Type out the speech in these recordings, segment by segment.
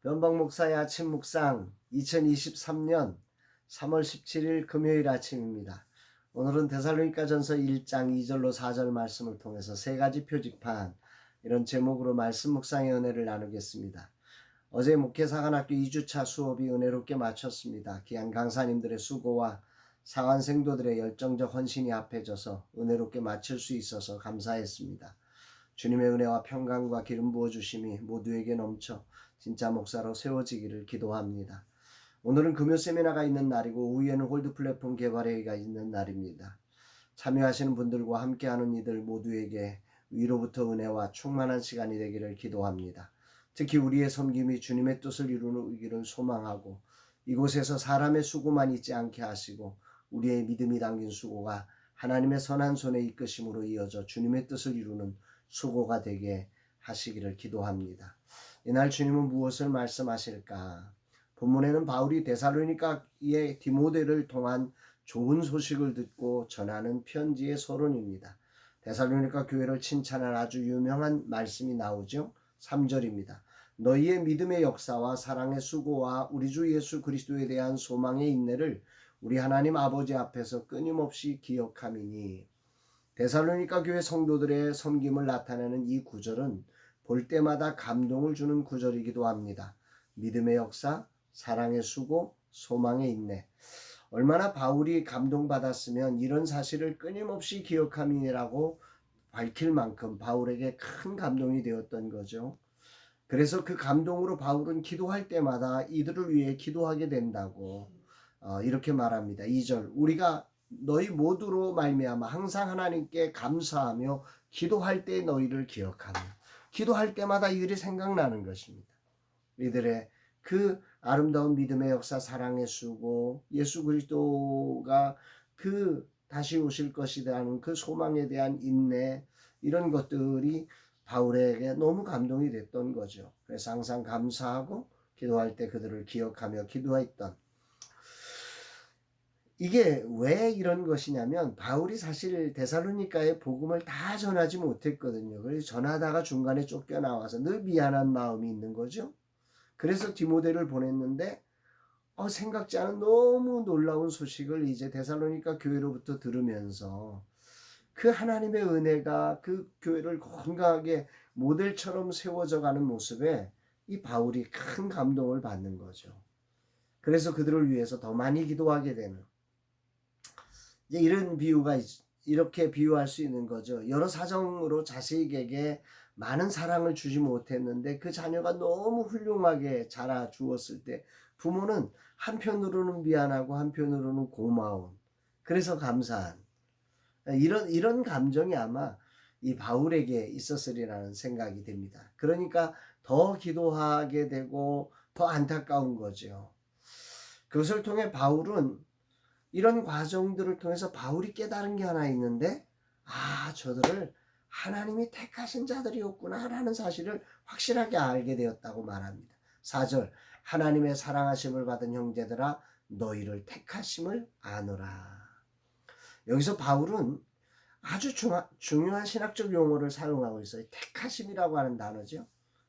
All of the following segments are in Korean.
변방 목사의 아침 묵상 2023년 3월 17일 금요일 아침입니다. 오늘은 데살로니가전서 1장 2절로 4절 말씀을 통해서 세 가지 표지판 이런 제목으로 말씀 묵상의 은혜를 나누겠습니다. 어제 목회사관학교 2주차 수업이 은혜롭게 마쳤습니다. 귀한 강사님들의 수고와 사관 생도들의 열정적 헌신이 합해져서 은혜롭게 마칠 수 있어서 감사했습니다. 주님의 은혜와 평강과 기름 부어주심이 모두에게 넘쳐 진짜 목사로 세워지기를 기도합니다. 오늘은 금요 세미나가 있는 날이고 오후에는 홀드 플랫폼 개발회의가 있는 날입니다. 참여하시는 분들과 함께하는 이들 모두에게 위로부터 은혜와 충만한 시간이 되기를 기도합니다. 특히 우리의 섬김이 주님의 뜻을 이루기를 소망하고 이곳에서 사람의 수고만 있지 않게 하시고 우리의 믿음이 담긴 수고가 하나님의 선한 손에 이끄심으로 이어져 주님의 뜻을 이루는 수고가 되게 하시기를 기도합니다. 이날 주님은 무엇을 말씀하실까? 본문에는 바울이 데살로니가의 디모데를 통한 좋은 소식을 듣고 전하는 편지의 서론입니다. 데살로니가 교회를 칭찬한 아주 유명한 말씀이 나오죠. 3절입니다. 너희의 믿음의 역사와 사랑의 수고와 우리 주 예수 그리스도에 대한 소망의 인내를 우리 하나님 아버지 앞에서 끊임없이 기억함이니. 데살로니가 교회 성도들의 섬김을 나타내는 이 구절은 볼 때마다 감동을 주는 구절이기도 합니다. 믿음의 역사, 사랑의 수고, 소망의 인내. 얼마나 바울이 감동받았으면 이런 사실을 끊임없이 기억함이라고 밝힐 만큼 바울에게 큰 감동이 되었던 거죠. 그래서 그 감동으로 바울은 기도할 때마다 이들을 위해 기도하게 된다고 이렇게 말합니다. 2절 우리가 너희 모두로 말미암아 항상 하나님께 감사하며 기도할 때 너희를 기억하며. 기도할 때마다 이들이 생각나는 것입니다. 이들의 그 아름다운 믿음의 역사, 사랑의 수고, 예수 그리스도가 그 다시 오실 것이라는 그 소망에 대한 인내, 이런 것들이 바울에게 너무 감동이 됐던 거죠. 그래서 항상 감사하고 기도할 때 그들을 기억하며 기도했던. 이게 왜 이런 것이냐면 바울이 사실 데살로니가의 복음을 다 전하지 못했거든요. 그래서 전하다가 중간에 쫓겨나와서 늘 미안한 마음이 있는 거죠. 그래서 디모데를 보냈는데 생각지 않은 너무 놀라운 소식을 이제 데살로니가 교회로부터 들으면서 그 하나님의 은혜가 그 교회를 건강하게 모델처럼 세워져 가는 모습에 이 바울이 큰 감동을 받는 거죠. 그래서 그들을 위해서 더 많이 기도하게 되는, 이제 이런 비유가 이렇게 비유할 수 있는 거죠. 여러 사정으로 자식에게 많은 사랑을 주지 못했는데 그 자녀가 너무 훌륭하게 자라 주었을 때 부모는 한편으로는 미안하고 한편으로는 고마운, 그래서 감사한 이런 감정이 아마 이 바울에게 있었으리라는 생각이 됩니다. 그러니까 더 기도하게 되고 더 안타까운 거죠. 그것을 통해 바울은 이런 과정들을 통해서 바울이 깨달은 게 하나 있는데, 저들을 하나님이 택하신 자들이었구나 라는 사실을 확실하게 알게 되었다고 말합니다. 4절 하나님의 사랑하심을 받은 형제들아 너희를 택하심을 아노라. 여기서 바울은 아주 중요한 신학적 용어를 사용하고 있어요. 택하심이라고 하는 단어죠.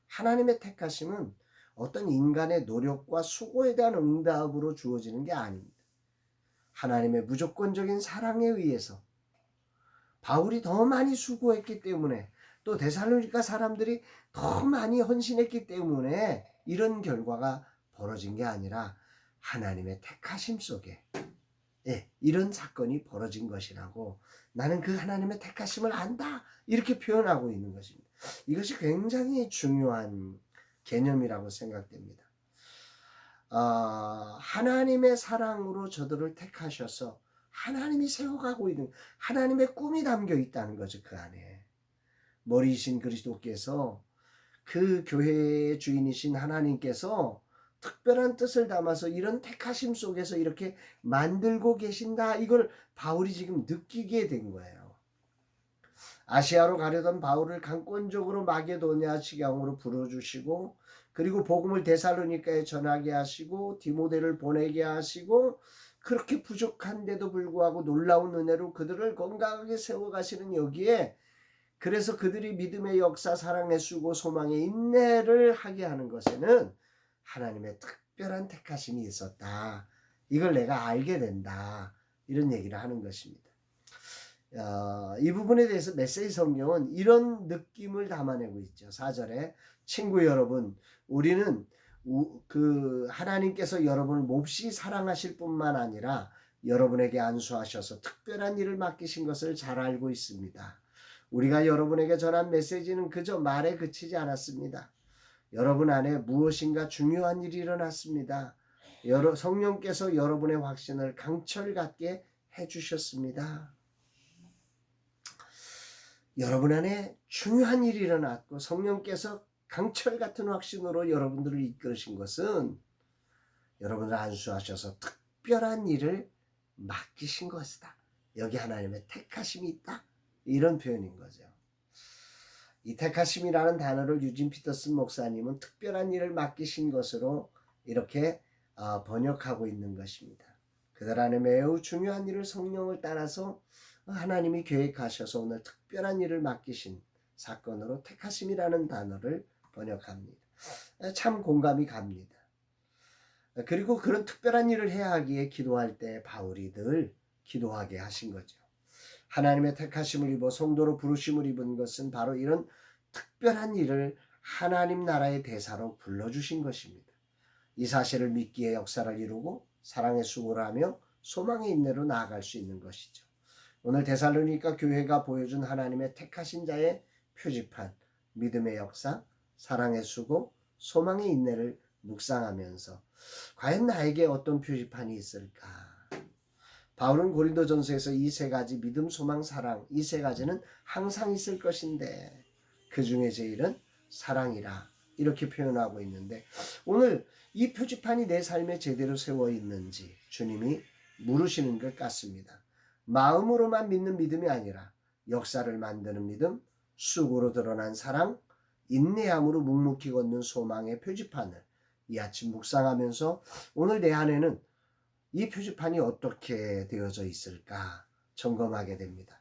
하나님의 택하심은 어떤 인간의 노력과 수고에 대한 응답으로 주어지는 게 아닙니다. 하나님의 무조건적인 사랑에 의해서 바울이 더 많이 수고했기 때문에, 또 데살로니가 사람들이 더 많이 헌신했기 때문에 이런 결과가 벌어진 게 아니라 하나님의 택하심 속에 이런 사건이 벌어진 것이라고, 나는 그 하나님의 택하심을 안다, 이렇게 표현하고 있는 것입니다. 이것이 굉장히 중요한 개념이라고 생각됩니다. 하나님의 사랑으로 저들을 택하셔서 하나님이 세워가고 있는 하나님의 꿈이 담겨 있다는 거죠. 그 안에 머리이신 그리스도께서, 그 교회의 주인이신 하나님께서 특별한 뜻을 담아서 이런 택하심 속에서 이렇게 만들고 계신다, 이걸 바울이 지금 느끼게 된 거예요. 아시아로 가려던 바울을 강권적으로 마게도냐 지경으로 불러주시고, 그리고 복음을 데살로니가에 전하게 하시고 디모데를 보내게 하시고, 그렇게 부족한데도 불구하고 놀라운 은혜로 그들을 건강하게 세워가시는 여기에, 그래서 그들이 믿음의 역사, 사랑의 수고, 소망의 인내를 하게 하는 것에는 하나님의 특별한 택하심이 있었다. 이걸 내가 알게 된다. 이런 얘기를 하는 것입니다. 이 부분에 대해서 메시지 성경은 이런 느낌을 담아내고 있죠. 4절에 친구 여러분, 우리는 하나님께서 여러분을 몹시 사랑하실 뿐만 아니라 여러분에게 안수하셔서 특별한 일을 맡기신 것을 잘 알고 있습니다. 우리가 여러분에게 전한 메시지는 그저 말에 그치지 않았습니다. 여러분 안에 무엇인가 중요한 일이 일어났습니다. 성령께서 여러분의 확신을 강철 갖게 해주셨습니다. 여러분 안에 중요한 일이 일어났고 성령께서 강철 같은 확신으로 여러분들을 이끌으신 것은 여러분을 안수하셔서 특별한 일을 맡기신 것이다. 여기 하나님의 택하심이 있다. 이런 표현인 거죠. 이 택하심이라는 단어를 유진 피터슨 목사님은 특별한 일을 맡기신 것으로 이렇게 번역하고 있는 것입니다. 그들 안에 매우 중요한 일을 성령을 따라서 하나님이 계획하셔서 오늘 특별한 일을 맡기신 사건으로 택하심이라는 단어를 번역합니다. 참 공감이 갑니다. 그리고 그런 특별한 일을 해야 하기에 기도할 때 바울이 늘 기도하게 하신 거죠. 하나님의 택하심을 입어 성도로 부르심을 입은 것은 바로 이런 특별한 일을 하나님 나라의 대사로 불러주신 것입니다. 이 사실을 믿기에 역사를 이루고 사랑의 수고를 하며 소망의 인내로 나아갈 수 있는 것이죠. 오늘 데살로니가 교회가 보여준 하나님의 택하신 자의 표지판, 믿음의 역사, 사랑의 수고, 소망의 인내를 묵상하면서 과연 나에게 어떤 표지판이 있을까? 바울은 고린도전서에서 이 세 가지 믿음, 소망, 사랑, 이 세 가지는 항상 있을 것인데 그 중에 제일은 사랑이라 이렇게 표현하고 있는데 오늘 이 표지판이 내 삶에 제대로 세워 있는지 주님이 물으시는 것 같습니다. 마음으로만 믿는 믿음이 아니라 역사를 만드는 믿음, 수고로 드러난 사랑, 인내함으로 묵묵히 걷는 소망의 표지판을 이 아침 묵상하면서 오늘 내 안에는 이 표지판이 어떻게 되어져 있을까 점검하게 됩니다.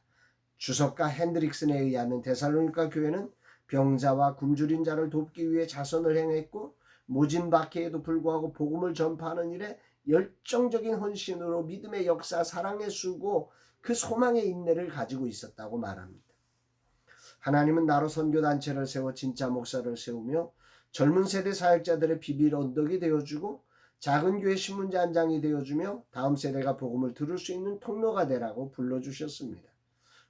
주석가 핸드릭슨에 의하면 데살로니가 교회는 병자와 굶주린 자를 돕기 위해 자선을 행했고 모진 박해에도 불구하고 복음을 전파하는 일에 열정적인 헌신으로 믿음의 역사, 사랑의 수고, 그 소망의 인내를 가지고 있었다고 말합니다. 하나님은 나로 선교단체를 세워 진짜 목사를 세우며 젊은 세대 사역자들의 비빌 언덕이 되어주고 작은 교회 신문지 한 장이 되어주며 다음 세대가 복음을 들을 수 있는 통로가 되라고 불러주셨습니다.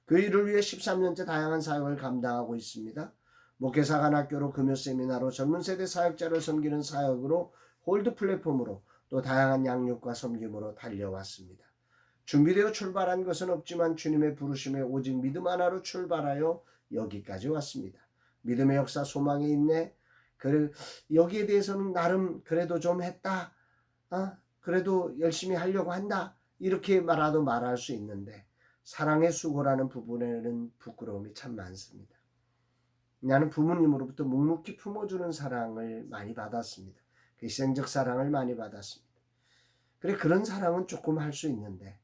그 일을 위해 13년째 다양한 사역을 감당하고 있습니다. 목회사 간학교로 금요 세미나로 젊은 세대 사역자를 섬기는 사역으로 홀드 플랫폼으로 또 다양한 양육과 섬김으로 달려왔습니다. 준비되어 출발한 것은 없지만 주님의 부르심에 오직 믿음 하나로 출발하여 여기까지 왔습니다. 믿음의 역사, 소망의 인내, 여기에 대해서는 나름 그래도 좀 했다. 그래도 열심히 하려고 한다. 이렇게 말해도 말할 수 있는데 사랑의 수고라는 부분에는 부끄러움이 참 많습니다. 나는 부모님으로부터 묵묵히 품어주는 사랑을 많이 받았습니다. 희생적 사랑을 많이 받았습니다. 그래 그런 사랑은 조금 할 수 있는데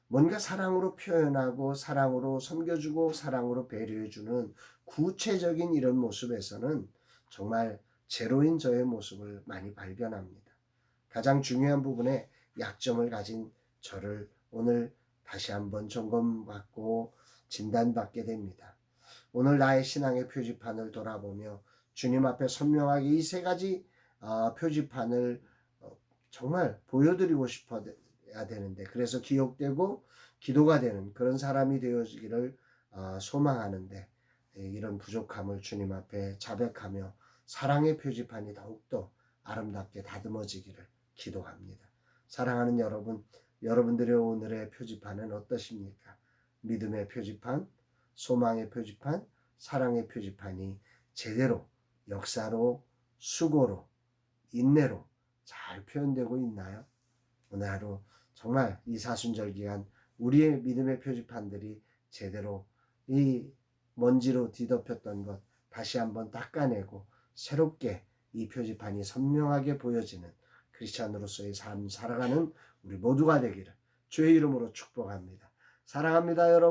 뭔가 사랑으로 표현하고 사랑으로 섬겨주고 사랑으로 배려해주는 구체적인 이런 모습에서는 정말 제로인 저의 모습을 많이 발견합니다. 가장 중요한 부분에 약점을 가진 저를 오늘 다시 한번 점검받고 진단받게 됩니다. 오늘 나의 신앙의 표지판을 돌아보며 주님 앞에 선명하게 이 세 가지 표지판을 정말 보여드리고 싶어야 되는데 그래서 기억되고 기도가 되는 그런 사람이 되어지기를 소망하는데 이런 부족함을 주님 앞에 자백하며 사랑의 표지판이 더욱더 아름답게 다듬어지기를 기도합니다. 사랑하는 여러분, 여러분들의 오늘의 표지판은 어떠십니까? 믿음의 표지판, 소망의 표지판, 사랑의 표지판이 제대로 역사로, 수고로, 인내로 잘 표현되고 있나요? 오늘 하루 정말 이 사순절 기간 우리의 믿음의 표지판들이 제대로 이 먼지로 뒤덮였던 것 다시 한번 닦아내고 새롭게 이 표지판이 선명하게 보여지는 크리스찬으로서의 삶 살아가는 우리 모두가 되기를 주의 이름으로 축복합니다. 사랑합니다, 여러분.